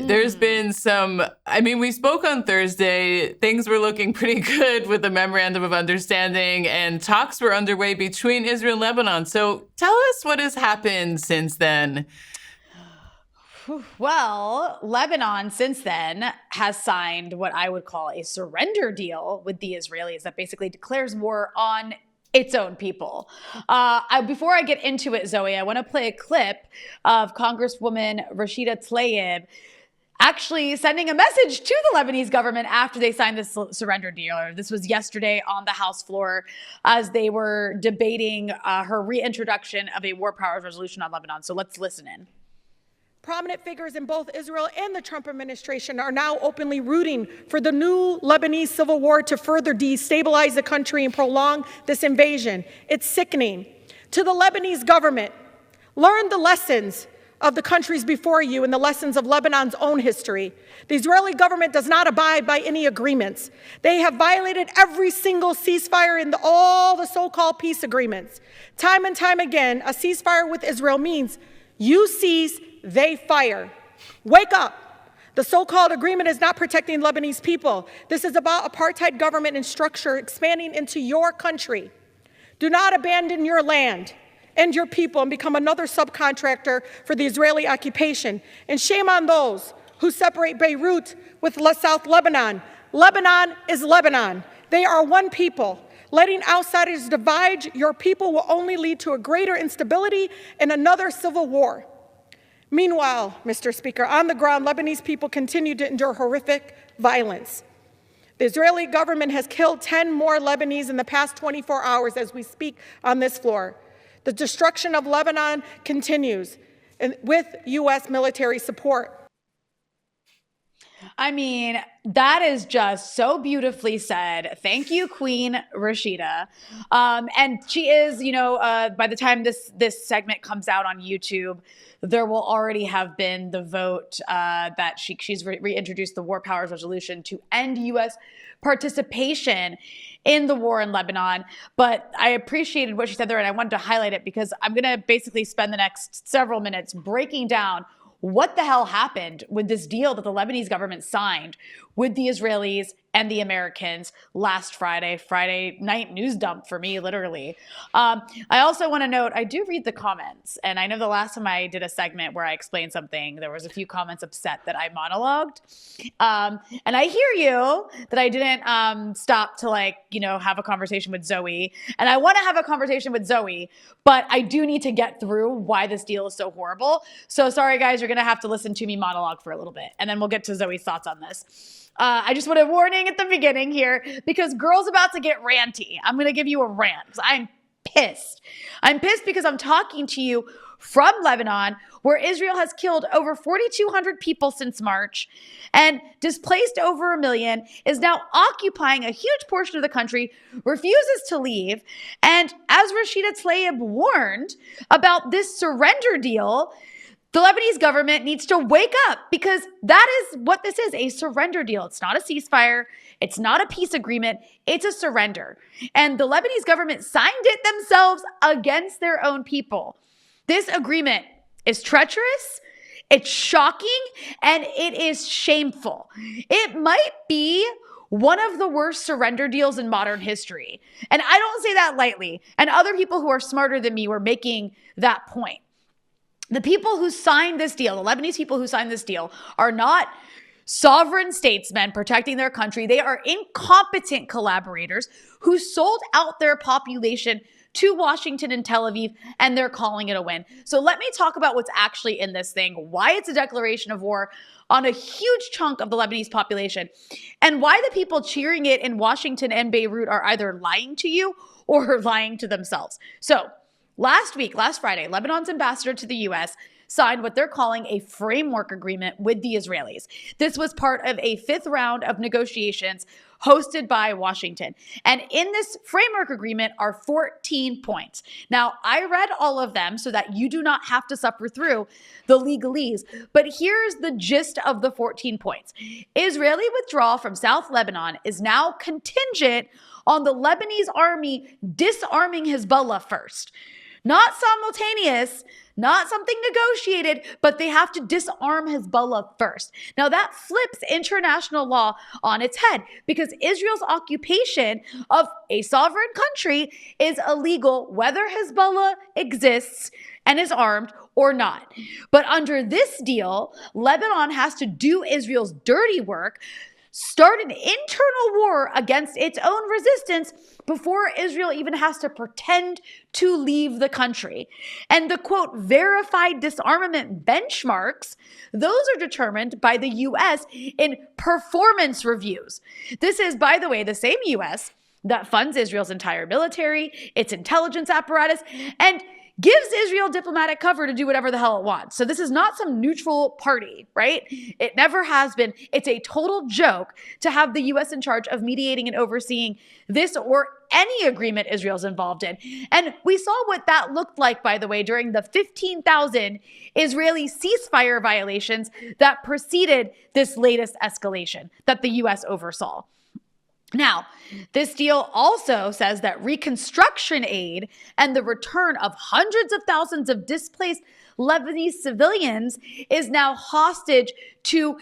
There's been we spoke on Thursday. Things were looking pretty good with the memorandum of understanding, and talks were underway between Israel and Lebanon. So tell us what has happened since then. Well, Lebanon since then has signed what I would call a surrender deal with the Israelis that basically declares war on its own people. Before I get into it, Zoe, I want to play a clip of Congresswoman Rashida Tlaib actually sending a message to the Lebanese government after they signed this surrender deal. This was yesterday on the House floor as they were debating her reintroduction of a war powers resolution on Lebanon. So let's listen in. Prominent figures in both Israel and the Trump administration are now openly rooting for the new Lebanese civil war to further destabilize the country and prolong this invasion. It's sickening. To the Lebanese government, learn the lessons of the countries before you and the lessons of Lebanon's own history. The Israeli government does not abide by any agreements. They have violated every single ceasefire in all the so-called peace agreements. Time and time again, a ceasefire with Israel means you cease, they fire. Wake up. The so-called agreement is not protecting Lebanese people. This is about apartheid government and structure expanding into your country. Do not abandon your land and your people and become another subcontractor for the Israeli occupation. And shame on those who separate Beirut with South Lebanon. Lebanon is Lebanon. They are one people. Letting outsiders divide your people will only lead to a greater instability and another civil war. Meanwhile, Mr. Speaker, on the ground, Lebanese people continue to endure horrific violence. The Israeli government has killed 10 more Lebanese in the past 24 hours as we speak on this floor. The destruction of Lebanon continues with U.S. military support. I mean, that is just so beautifully said. Thank you, Queen Rashida. And she is, by the time this segment comes out on YouTube, there will already have been the vote that she's reintroduced the War Powers Resolution to end U.S. participation in the war in Lebanon. But I appreciated what she said there, and I wanted to highlight it because I'm going to basically spend the next several minutes breaking down what the hell happened with this deal that the Lebanese government signed with the Israelis and the Americans last Friday night news dump for me, literally. I also want to note, I do read the comments, and I know the last time I did a segment where I explained something, there was a few comments upset that I monologued. And I hear you that I didn't stop to have a conversation with Zoe, and I want to have a conversation with Zoe, but I do need to get through why this deal is so horrible. So sorry, guys, you're going to have to listen to me monologue for a little bit, and then we'll get to Zoe's thoughts on this. I just want a warning at the beginning here because girl's about to get ranty. I'm going to give you a rant because I'm pissed. I'm pissed because I'm talking to you from Lebanon, where Israel has killed over 4,200 people since March and displaced over 1 million, is now occupying a huge portion of the country, refuses to leave. And as Rashida Tlaib warned about this surrender deal, the Lebanese government needs to wake up because that is what this is, a surrender deal. It's not a ceasefire. It's not a peace agreement. It's a surrender. And the Lebanese government signed it themselves against their own people. This agreement is treacherous, it's shocking, and it is shameful. It might be one of the worst surrender deals in modern history. And I don't say that lightly. And other people who are smarter than me were making that point. The people who signed this deal, the Lebanese people who signed this deal, are not sovereign statesmen protecting their country. They are incompetent collaborators who sold out their population to Washington and Tel Aviv, and they're calling it a win. So let me talk about what's actually in this thing, why it's a declaration of war on a huge chunk of the Lebanese population, and why the people cheering it in Washington and Beirut are either lying to you or lying to themselves. So last Friday, Lebanon's ambassador to the U.S. signed what they're calling a framework agreement with the Israelis. This was part of a 5th round of negotiations hosted by Washington. And in this framework agreement are 14 points. Now, I read all of them so that you do not have to suffer through the legalese, but here's the gist of the 14 points. Israeli withdrawal from South Lebanon is now contingent on the Lebanese army disarming Hezbollah first. Not simultaneous, not something negotiated, but they have to disarm Hezbollah first. Now that flips international law on its head because Israel's occupation of a sovereign country is illegal whether Hezbollah exists and is armed or not. But under this deal, Lebanon has to do Israel's dirty work, start an internal war against its own resistance before Israel even has to pretend to leave the country. And the quote, verified disarmament benchmarks, those are determined by the US in performance reviews. This is, by the way, the same US that funds Israel's entire military, its intelligence apparatus, and gives Israel diplomatic cover to do whatever the hell it wants. So this is not some neutral party, right? It never has been. It's a total joke to have the US in charge of mediating and overseeing this or any agreement Israel's involved in. And we saw what that looked like, by the way, during the 15,000 Israeli ceasefire violations that preceded this latest escalation that the US oversaw. Now, this deal also says that reconstruction aid and the return of hundreds of thousands of displaced Lebanese civilians is now hostage to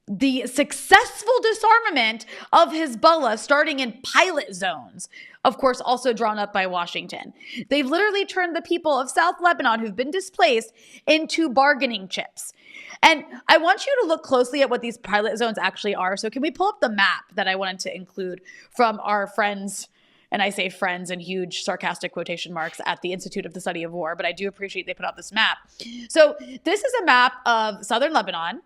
the successful disarmament of Hezbollah starting in pilot zones, of course, also drawn up by Washington. They've literally turned the people of South Lebanon who've been displaced into bargaining chips. And I want you to look closely at what these pilot zones actually are. So can we pull up the map that I wanted to include from our friends, and I say friends in huge sarcastic quotation marks, at the Institute of the Study of War, but I do appreciate they put out this map. So this is a map of southern Lebanon.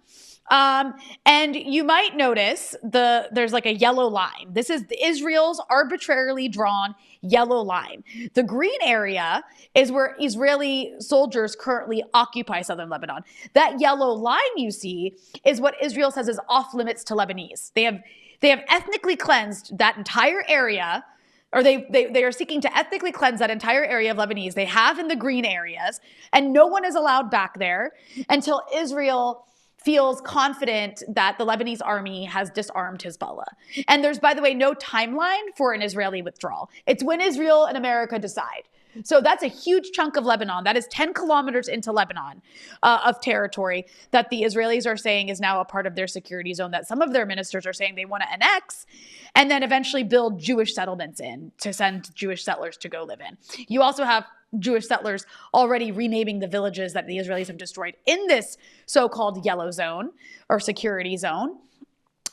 And you might notice there's like a yellow line. This is Israel's arbitrarily drawn yellow line. The green area is where Israeli soldiers currently occupy southern Lebanon. That yellow line you see is what Israel says is off limits to Lebanese. They have ethnically cleansed that entire area, or they are seeking to ethnically cleanse that entire area of Lebanese. They have in the green areas, and no one is allowed back there until Israel feels confident that the Lebanese army has disarmed Hezbollah. And there's, by the way, no timeline for an Israeli withdrawal. It's when Israel and America decide. So that's a huge chunk of Lebanon. That is 10 kilometers into Lebanon of territory that the Israelis are saying is now a part of their security zone, that some of their ministers are saying they want to annex and then eventually build Jewish settlements in to send Jewish settlers to go live in. You also have Jewish settlers already renaming the villages that the Israelis have destroyed in this so-called yellow zone or security zone.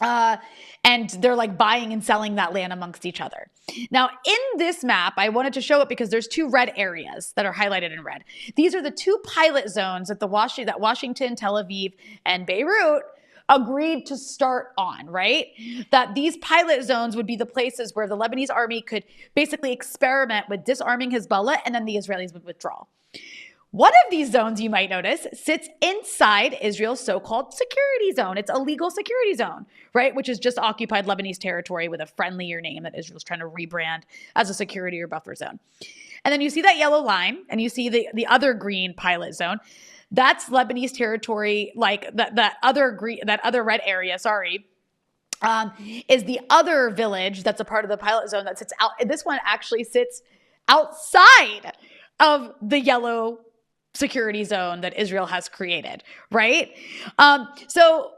And they're like buying and selling that land amongst each other. Now, in this map, I wanted to show it because there's two red areas that are highlighted in red. These are the two pilot zones that Washington, Tel Aviv, and Beirut agreed to start on, right? That these pilot zones would be the places where the Lebanese army could basically experiment with disarming Hezbollah, and then the Israelis would withdraw. One of these zones, you might notice, sits inside Israel's so-called security zone. It's a legal security zone, right? Which is just occupied Lebanese territory with a friendlier name that Israel's trying to rebrand as a security or buffer zone. And then you see that yellow line, and you see the other green pilot zone. That's Lebanese territory, like that other red area, is the other village that's a part of the pilot zone that sits out. This one actually sits outside of the yellow security zone that Israel has created, right? So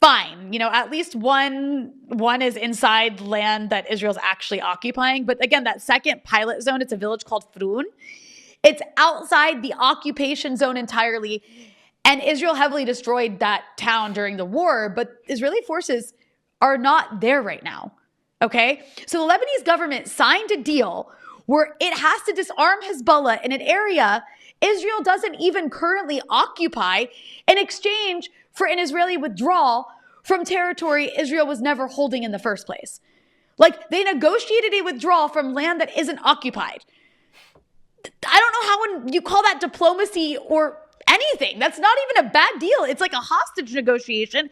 fine, at least one is inside land that Israel's actually occupying. But again, that second pilot zone, it's a village called Frun. It's outside the occupation zone entirely. And Israel heavily destroyed that town during the war, but Israeli forces are not there right now, okay? So the Lebanese government signed a deal where it has to disarm Hezbollah in an area Israel doesn't even currently occupy in exchange for an Israeli withdrawal from territory Israel was never holding in the first place. Like, they negotiated a withdrawal from land that isn't occupied. I don't know how you call that diplomacy or anything. That's not even a bad deal. It's like a hostage negotiation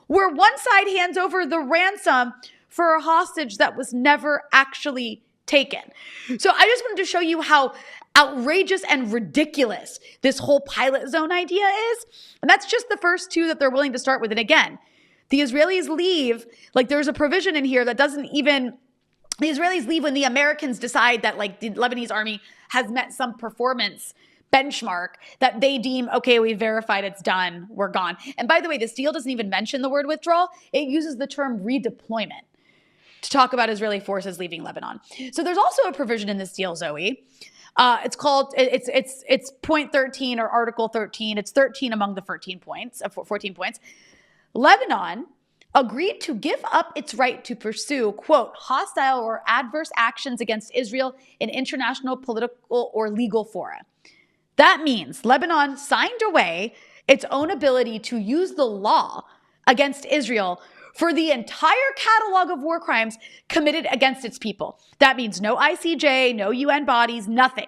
where one side hands over the ransom for a hostage that was never actually taken. So I just wanted to show you how outrageous and ridiculous this whole pilot zone idea is. And that's just the first two that they're willing to start with. And again, the Israelis leave, like there's a provision in here that doesn't even The Israelis leave when the Americans decide that like the Lebanese army has met some performance benchmark that they deem, okay, we verified it's done, we're gone. And by the way, this deal doesn't even mention the word withdrawal. It uses the term redeployment to talk about Israeli forces leaving Lebanon. So there's also a provision in this deal, Zoe. It's point 13 or article 13. It's 13 among the 14 points. Lebanon agreed to give up its right to pursue, quote, hostile or adverse actions against Israel in international political or legal fora. That means Lebanon signed away its own ability to use the law against Israel for the entire catalog of war crimes committed against its people. That means no ICJ, no UN bodies, nothing.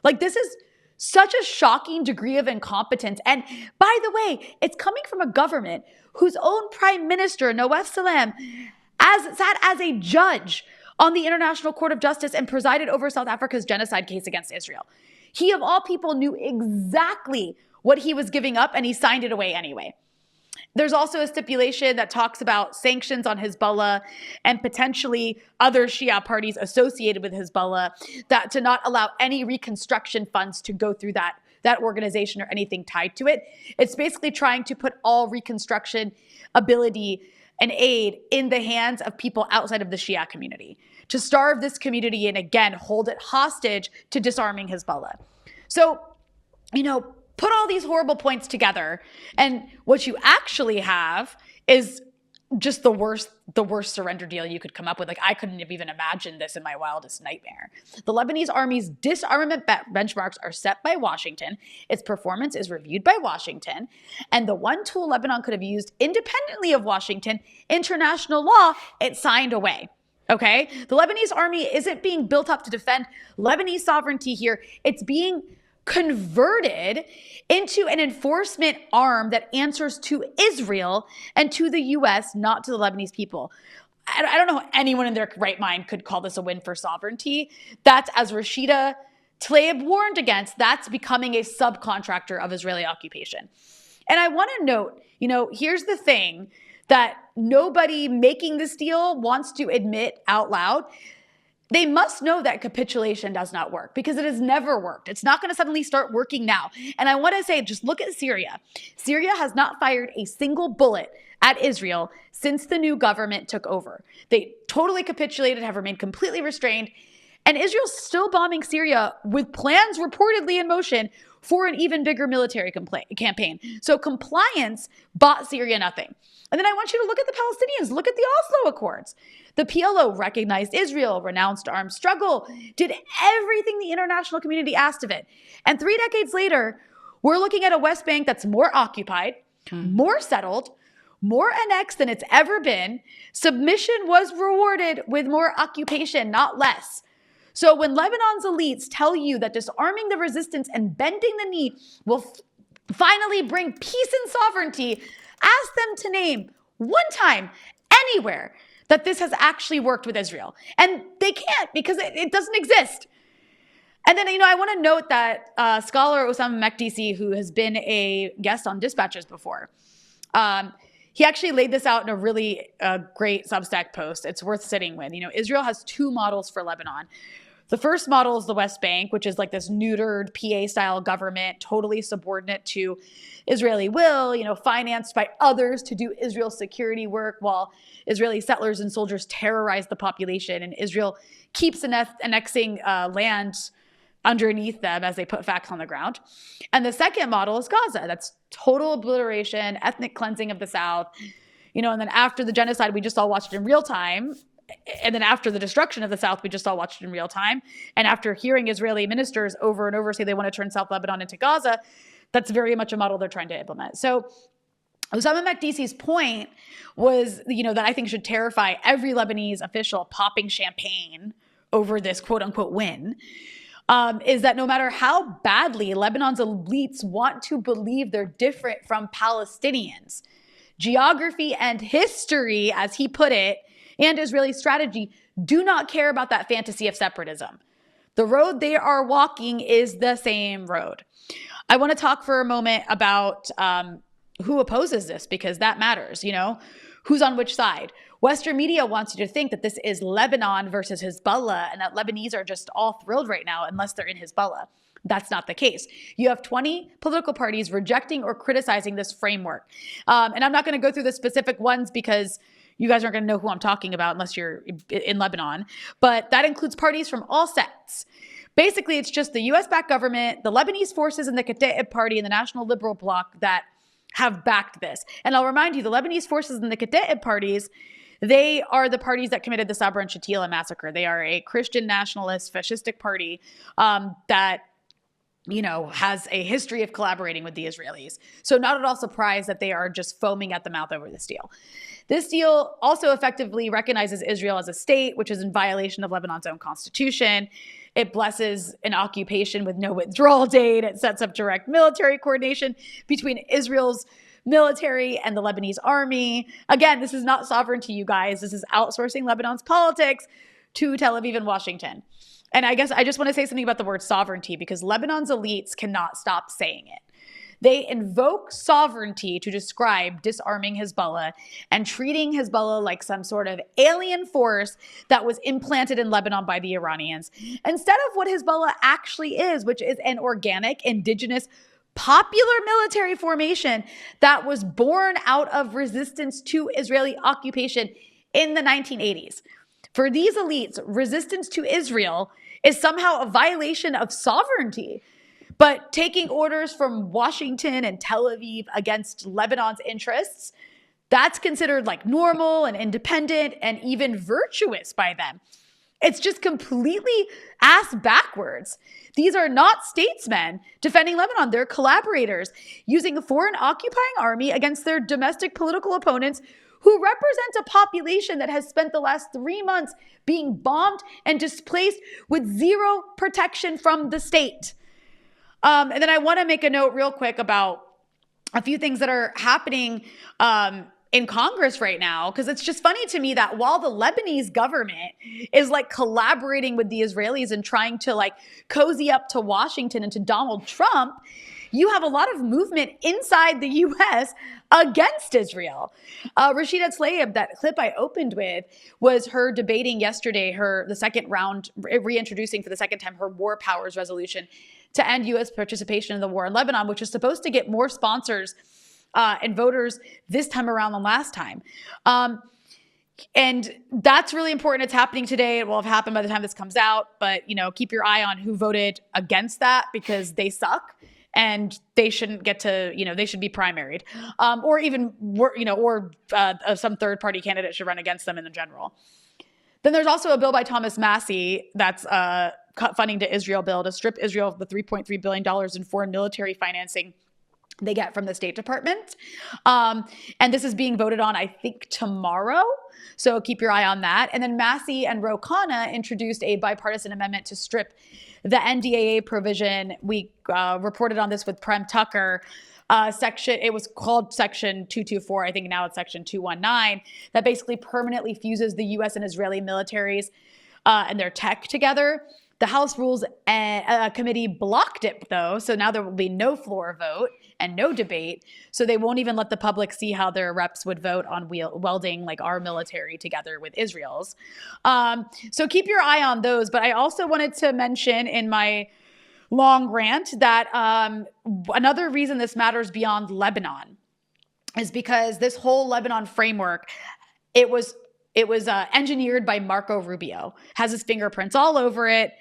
Like, this is such a shocking degree of incompetence. And by the way, it's coming from a government whose own prime minister, Nawaf Salam, sat as a judge on the International Court of Justice and presided over South Africa's genocide case against Israel. He, of all people, knew exactly what he was giving up, and he signed it away anyway. There's also a stipulation that talks about sanctions on Hezbollah and potentially other Shia parties associated with Hezbollah, that to not allow any reconstruction funds to go through that organization or anything tied to it. It's basically trying to put all reconstruction ability and aid in the hands of people outside of the Shia community, to starve this community and, again, hold it hostage to disarming Hezbollah. So, put all these horrible points together, and what you actually have is just the worst surrender deal you could come up with. Like, I couldn't have even imagined this in my wildest nightmare. The Lebanese army's disarmament benchmarks are set by Washington. Its performance is reviewed by Washington. And the one tool Lebanon could have used independently of Washington, international law, it signed away. Okay? The Lebanese army isn't being built up to defend Lebanese sovereignty here. It's being converted into an enforcement arm that answers to Israel and to the U.S., not to the Lebanese people. I don't know how anyone in their right mind could call this a win for sovereignty. That's, as Rashida Tlaib warned against, that's becoming a subcontractor of Israeli occupation. And I want to note, here's the thing that nobody making this deal wants to admit out loud. They must know that capitulation does not work, because it has never worked. It's not going to suddenly start working now. And I want to say, just look at Syria. Syria has not fired a single bullet at Israel since the new government took over. They totally capitulated, have remained completely restrained. And Israel's still bombing Syria with plans reportedly in motion for an even bigger military campaign. So compliance bought Syria nothing. And then I want you to look at the Palestinians. Look at the Oslo Accords. The PLO recognized Israel, renounced armed struggle, did everything the international community asked of it. And 3 decades later, we're looking at a West Bank that's more occupied, more settled, more annexed than it's ever been. Submission was rewarded with more occupation, not less. So when Lebanon's elites tell you that disarming the resistance and bending the knee will finally bring peace and sovereignty, ask them to name one time anywhere that this has actually worked with Israel. And they can't, because it doesn't exist. And then, I want to note that scholar Osama Makdisi, who has been a guest on Dispatches before, he actually laid this out in a really great Substack post. It's worth sitting with. Israel has 2 models for Lebanon. The first model is the West Bank, which is like this neutered PA-style government, totally subordinate to Israeli will, financed by others to do Israel's security work, while Israeli settlers and soldiers terrorize the population, and Israel keeps annexing land underneath them as they put facts on the ground. And the second model is Gaza. That's total obliteration, ethnic cleansing of the South. And then after the genocide, we just all watched it in real time. And then after the destruction of the South, we just all watched it in real time. And after hearing Israeli ministers over and over say they want to turn South Lebanon into Gaza, that's very much a model they're trying to implement. So Osama Makdisi's point was, that I think should terrify every Lebanese official popping champagne over this quote unquote win, is that no matter how badly Lebanon's elites want to believe they're different from Palestinians, geography and history, as he put it, and Israeli strategy do not care about that fantasy of separatism. The road they are walking is the same road. I want to talk for a moment about who opposes this, because that matters, who's on which side. Western media wants you to think that this is Lebanon versus Hezbollah and that Lebanese are just all thrilled right now unless they're in Hezbollah. That's not the case. You have 20 political parties rejecting or criticizing this framework. And I'm not going to go through the specific ones because you guys aren't going to know who I'm talking about unless you're in Lebanon. But that includes parties from all sects. Basically, it's just the US-backed government, the Lebanese forces, and the Tlaib party and the National Liberal Bloc that have backed this. And I'll remind you, the Lebanese forces and the Tlaib parties, they are the parties that committed the Sabra and Shatila massacre. They are a Christian nationalist fascistic party that has a history of collaborating with the Israelis. So not at all surprised that they are just foaming at the mouth over this deal. This deal also effectively recognizes Israel as a state, which is in violation of Lebanon's own constitution. It blesses an occupation with no withdrawal date. It sets up direct military coordination between Israel's military and the Lebanese army. Again, this is not sovereignty, you guys. This is outsourcing Lebanon's politics to Tel Aviv and Washington. And I guess I just want to say something about the word sovereignty because Lebanon's elites cannot stop saying it. They invoke sovereignty to describe disarming Hezbollah and treating Hezbollah like some sort of alien force that was implanted in Lebanon by the Iranians, instead of what Hezbollah actually is, which is an organic, indigenous, popular military formation that was born out of resistance to Israeli occupation in the 1980s. For these elites, resistance to Israel is somehow a violation of sovereignty. But taking orders from Washington and Tel Aviv against Lebanon's interests, that's considered like normal and independent and even virtuous by them. It's just completely ass backwards. These are not statesmen defending Lebanon. They're collaborators using a foreign occupying army against their domestic political opponents who represent a population that has spent the last 3 months being bombed and displaced with zero protection from the state. And then I want to make a note real quick about a few things that are happening in Congress right now, because it's just funny to me that while the Lebanese government is like collaborating with the Israelis and trying to like cozy up to Washington and to Donald Trump, you have a lot of movement inside the U.S. against Israel. Rashida Tlaib, that clip I opened with, was her debating yesterday the second round, reintroducing for the second time her war powers resolution to end U.S. participation in the war in Lebanon, which is supposed to get more sponsors and voters this time around than last time. And that's really important. It's happening today. It will have happened by the time this comes out. But, keep your eye on who voted against that because they suck. And they shouldn't get to, they should be primaried, or even, some third party candidate should run against them in general. Then there's also a bill by Thomas Massie that's cut funding to Israel bill to strip Israel of the $3.3 billion in foreign military financing they get from the State Department. And this is being voted on, I think, tomorrow. So keep your eye on that. And then Massie and Ro Khanna introduced a bipartisan amendment to strip the NDAA provision. We reported on this with Prem Tucker. It was called Section 224. I think now it's Section 219, that basically permanently fuses the U.S. and Israeli militaries and their tech together. The House Rules Committee blocked it, though, so now there will be no floor vote and no debate. So they won't even let the public see how their reps would vote on welding like our military together with Israel's. So keep your eye on those. But I also wanted to mention in my long rant that another reason this matters beyond Lebanon is because this whole Lebanon framework, it was engineered by Marco Rubio, has his fingerprints all over it.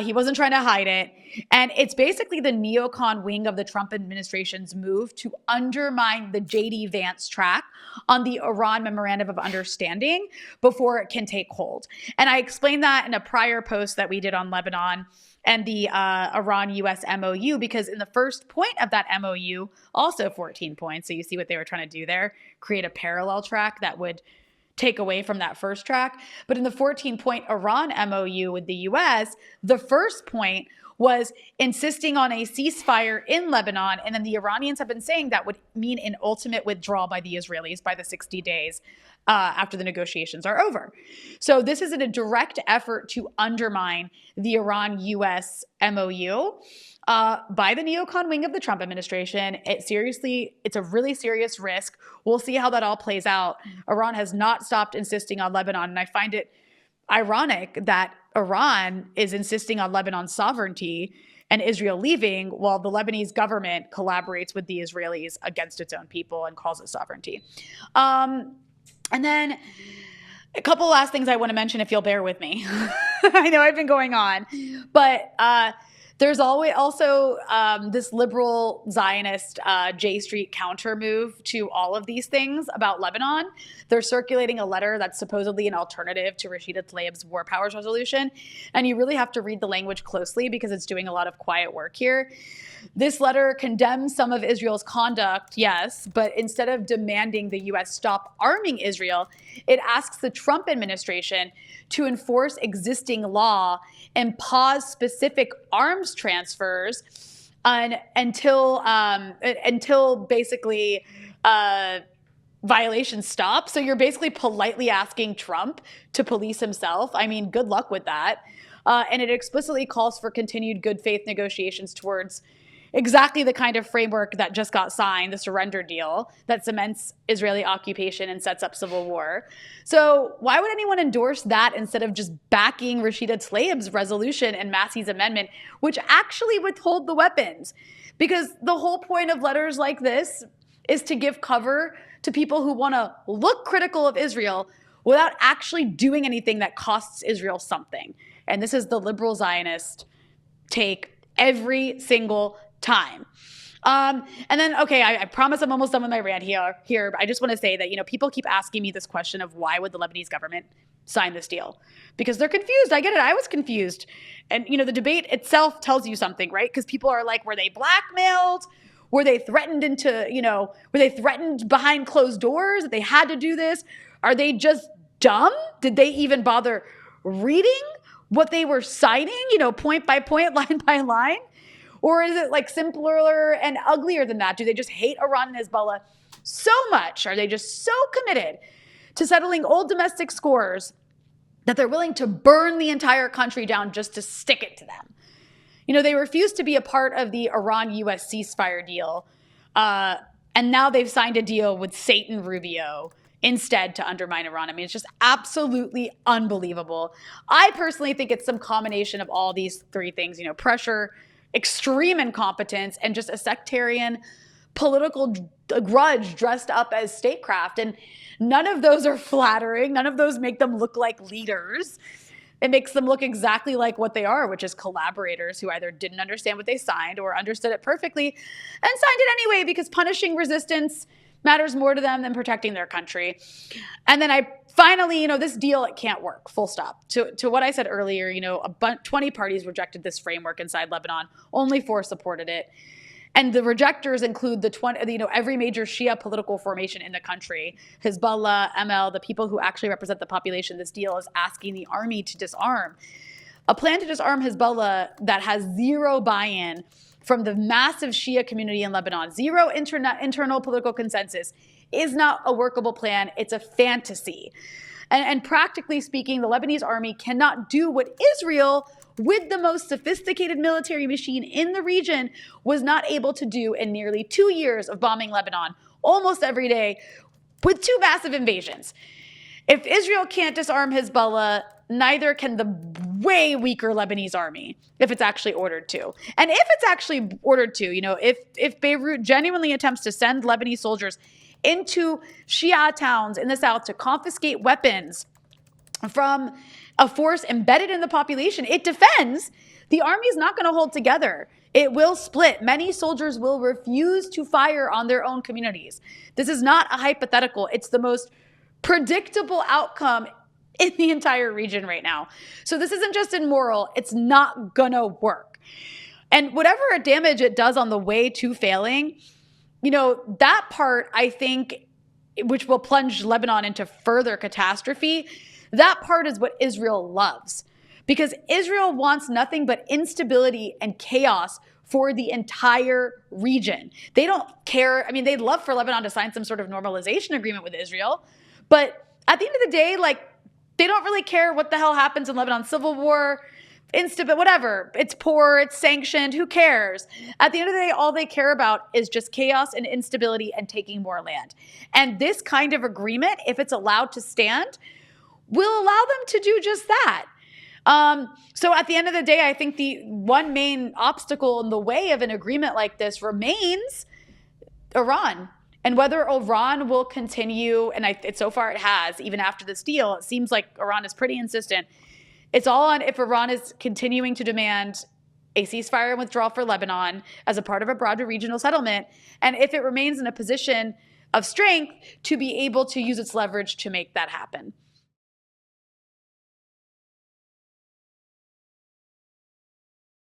He wasn't trying to hide it. And it's basically the neocon wing of the Trump administration's move to undermine the J.D. Vance track on the Iran Memorandum of Understanding before it can take hold. And I explained that in a prior post that we did on Lebanon and the Iran-U.S. MOU, because in the first point of that MOU, also 14 points, so you see what they were trying to do there, create a parallel track that would take away from that first track. But in the 14-point Iran MOU with the U.S., the first point was insisting on a ceasefire in Lebanon. And then the Iranians have been saying that would mean an ultimate withdrawal by the Israelis by the 60 days after the negotiations are over. So this is a direct effort to undermine the Iran-US MOU by the neocon wing of the Trump administration. It's a really serious risk. We'll see how that all plays out. Iran has not stopped insisting on Lebanon, and I find it ironic that Iran is insisting on Lebanon's sovereignty and Israel leaving while the Lebanese government collaborates with the Israelis against its own people and calls it sovereignty. And then a couple last things I want to mention, if you'll bear with me. I know I've been going on, but there's also this liberal Zionist J Street counter move to all of these things about Lebanon. They're circulating a letter that's supposedly an alternative to Rashida Tlaib's war powers resolution. And you really have to read the language closely because it's doing a lot of quiet work here. This letter condemns some of Israel's conduct, yes, but instead of demanding the U.S. stop arming Israel, it asks the Trump administration to enforce existing law and pause specific arms transfers until basically violations stop. So you're basically politely asking Trump to police himself. I mean, good luck with that. And it explicitly calls for continued good faith negotiations towards exactly the kind of framework that just got signed, the surrender deal that cements Israeli occupation and sets up civil war. So why would anyone endorse that instead of just backing Rashida Tlaib's resolution and Massie's amendment, which actually withhold the weapons? Because the whole point of letters like this is to give cover to people who want to look critical of Israel without actually doing anything that costs Israel something. And this is the liberal Zionist take every single time. And then, okay, I promise I'm almost done with my rant here. But I just want to say that, people keep asking me this question of why would the Lebanese government sign this deal? Because they're confused. I get it. I was confused. And, the debate itself tells you something, right? Because people are like, were they blackmailed? Were they threatened were they threatened behind closed doors that they had to do this? Are they just dumb? Did they even bother reading what they were signing, point by point, line by line? Or is it like simpler and uglier than that? Do they just hate Iran and Hezbollah so much? Are they just so committed to settling old domestic scores that they're willing to burn the entire country down just to stick it to them? They refused to be a part of the Iran-US ceasefire deal. And now they've signed a deal with Satan Rubio instead to undermine Iran. I mean, it's just absolutely unbelievable. I personally think it's some combination of all these three things, pressure, extreme incompetence, and just a sectarian political grudge dressed up as statecraft. And none of those are flattering. None of those make them look like leaders. It makes them look exactly like what they are, which is collaborators who either didn't understand what they signed or understood it perfectly and signed it anyway because punishing resistance matters more to them than protecting their country. And then finally, this deal, it can't work, full stop. To what I said earlier, 20 parties rejected this framework inside Lebanon. Only 4 supported it. And the rejectors include every major Shia political formation in the country, Hezbollah, ML, the people who actually represent the population. This deal is asking the army to disarm. A plan to disarm Hezbollah that has zero buy-in from the massive Shia community in Lebanon, zero internal political consensus, is not a workable plan. It's a fantasy. And practically speaking, the Lebanese army cannot do what Israel, with the most sophisticated military machine in the region, was not able to do in nearly 2 years of bombing Lebanon almost every day with 2 massive invasions. If Israel can't disarm Hezbollah, neither can the way weaker Lebanese army, if it's actually ordered to. And if it's actually ordered to, if Beirut genuinely attempts to send Lebanese soldiers into Shia towns in the south to confiscate weapons from a force embedded in the population it defends, the army is not going to hold together. It will split. Many soldiers will refuse to fire on their own communities. This is not a hypothetical. It's the most predictable outcome in the entire region right now. So this isn't just immoral. It's not going to work. And whatever damage it does on the way to failing, that part, I think, which will plunge Lebanon into further catastrophe, that part is what Israel loves. because Israel wants nothing but instability and chaos for the entire region. They don't care. I mean, they'd love for Lebanon to sign some sort of normalization agreement with Israel, but at the end of the day, like, they don't really care what the hell happens in Lebanon's civil war, whatever. It's poor, it's sanctioned, who cares? At the end of the day, all they care about is just chaos and instability and taking more land. And this kind of agreement, if it's allowed to stand, will allow them to do just that. So at the end of the day, I think the one main obstacle in the way of an agreement like this remains Iran. And whether Iran will continue, and so far it has, even after this deal, it seems like Iran is pretty insistent. It's all on if Iran is continuing to demand a ceasefire and withdrawal for Lebanon as a part of a broader regional settlement, and if it remains in a position of strength to be able to use its leverage to make that happen.